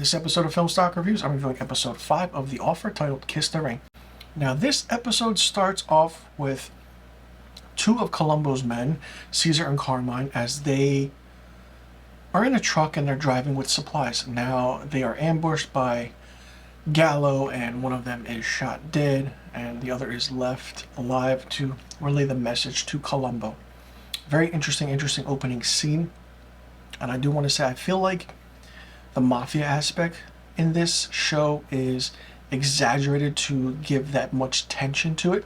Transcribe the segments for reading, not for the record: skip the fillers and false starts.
this episode of Film Stock Reviews, I'm reviewing episode 5 of The Offer, titled Kiss the Ring. Now, this episode starts off with two of Columbo's men, Caesar and Carmine, as they are in a truck and they're driving with supplies. Now, they are ambushed by Gallo, and one of them is shot dead, and the other is left alive to relay the message to Columbo. Very interesting opening scene. And I do want to say, I feel like the mafia aspect in this show is exaggerated to give that much tension to it.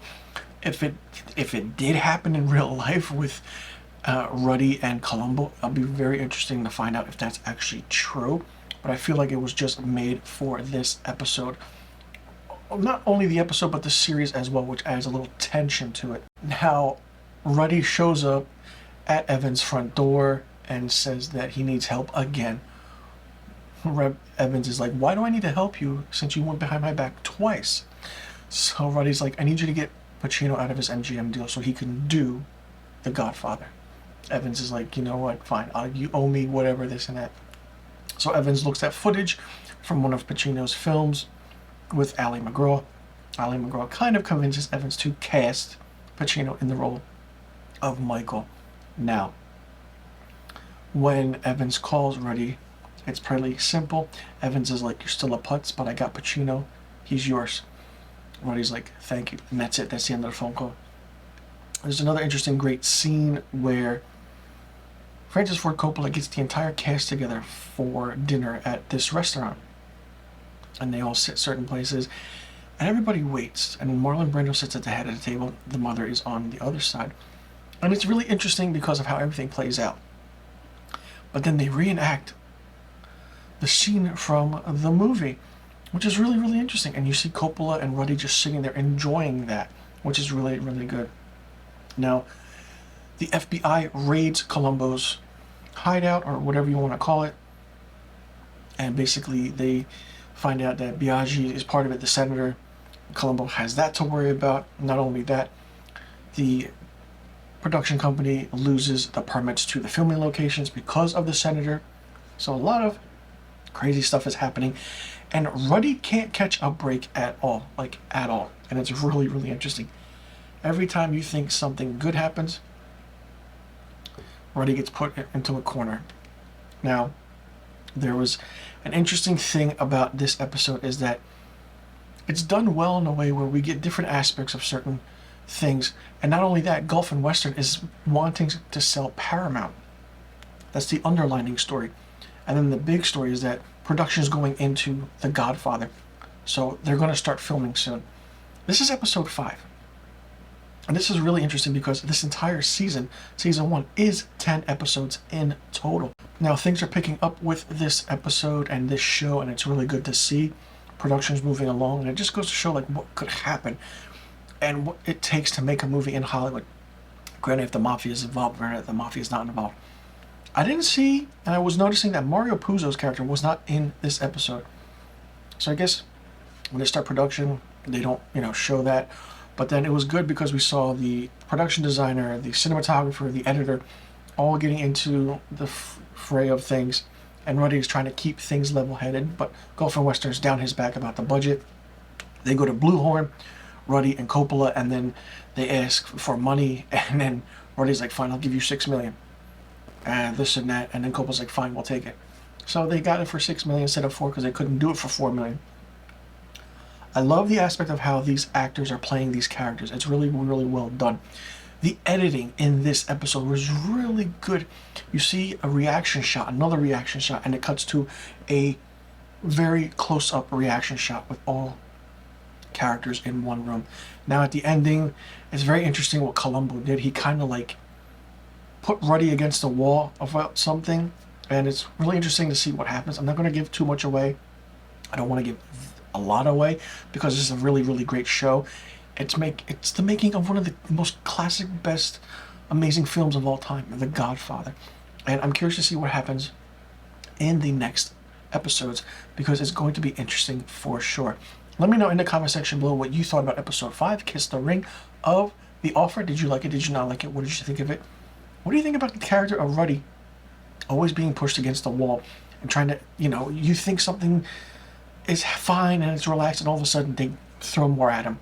If it did happen in real life with Ruddy and Columbo, it'll be very interesting to find out if that's actually true. But I feel like it was just made for this episode. Not only the episode, but the series as well, which adds a little tension to it. Now, Ruddy shows up at Evan's front door and says that he needs help again. Evans is like, why do I need to help you since you went behind my back twice? So Ruddy's like, I need you to get Pacino out of his MGM deal so he can do The Godfather. Evans is like, you know what, fine, you owe me whatever, this and that. So Evans looks at footage from one of Pacino's films with Ali MacGraw. Ali MacGraw kind of convinces Evans to cast Pacino in the role of Michael. Now, when Evans calls Ruddy, it's pretty simple. Evans is like, you're still a putz, but I got Pacino. He's yours. Ruddy's like, thank you. And that's it. That's the end of the phone call. There's another interesting, great scene where Francis Ford Coppola gets the entire cast together for dinner at this restaurant. And they all sit certain places. And everybody waits. And Marlon Brando sits at the head of the table. The mother is on the other side. And it's really interesting because of how everything plays out. But then they reenact the scene from the movie, which is really, really interesting. And you see Coppola and Ruddy just sitting there enjoying that, which is really, really good. Now, the FBI raids Columbo's hideout, or whatever you want to call it. And basically, they find out that Biaggi is part of it, the senator. Columbo has that to worry about. Not only that, the production company loses the permits to the filming locations because of the senator. So a lot of crazy stuff is happening, and Ruddy can't catch a break at all, like at all. And it's really, really interesting. Every time you think something good happens, Ruddy gets put into a corner. Now, there was an interesting thing about this episode is that it's done well in a way where we get different aspects of certain things. And not only that, Gulf and Western is wanting to sell Paramount. That's the underlining story. And then the big story is that production is going into The Godfather. So they're going to start filming soon. This is episode 5. And this is really interesting because this entire season 1, is 10 episodes in total. Now, things are picking up with this episode and this show, and it's really good to see. Production's moving along, and it just goes to show like what could happen and what it takes to make a movie in Hollywood. Granted, if the mafia is involved, granted, if the mafia is not involved. I didn't see, and I was noticing that Mario Puzo's character was not in this episode. So I guess when they start production, they don't, show that. But then it was good because we saw the production designer, the cinematographer, the editor, all getting into the fray of things. And Ruddy is trying to keep things level-headed, but Gulf and Western's down his back about the budget. They go to Blue Horn, Ruddy and Coppola, and then they ask for money, and then Ruddy's like, fine, I'll give you $6 million. And this and that, and then Coppola's like, fine, we'll take it. So they got it for $6 million instead of $4 because they couldn't do it for $4 million. I love the aspect of how these actors are playing these characters. It's really, really well done. The editing in this episode was really good. You see a reaction shot, another reaction shot, and it cuts to a very close-up reaction shot with all characters in one room. Now at the ending, it's very interesting what Columbo did. He kind of like put Ruddy against the wall about something, and it's really interesting to see what happens. I'm not going to give too much away. I don't want to give a lot away because this is a really, really great show. It's the making of one of the most classic, best, amazing films of all time, The Godfather. And I'm curious to see what happens in the next episodes because it's going to be interesting for sure. Let me know in the comment section below what you thought about episode 5, Kiss the Ring, of The Offer. Did you like it? Did you not like it? What did you think of it? What do you think about the character of Ruddy always being pushed against the wall? and trying to, you think something is fine and it's relaxed, and all of a sudden they throw more at him.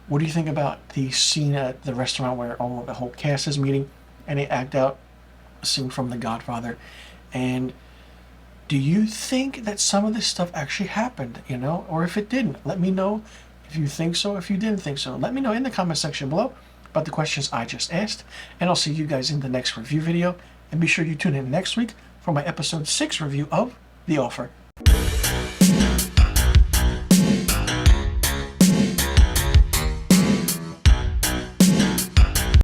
What do you think about the scene at the restaurant where the whole cast is meeting and they act out a scene from The Godfather? And do you think that some of this stuff actually happened, or if it didn't? Let me know if you think so, if you didn't think so. Let me know in the comment section below about the questions I just asked, and I'll see you guys in the next review video. And be sure you tune in next week for my episode 6 review of The Offer.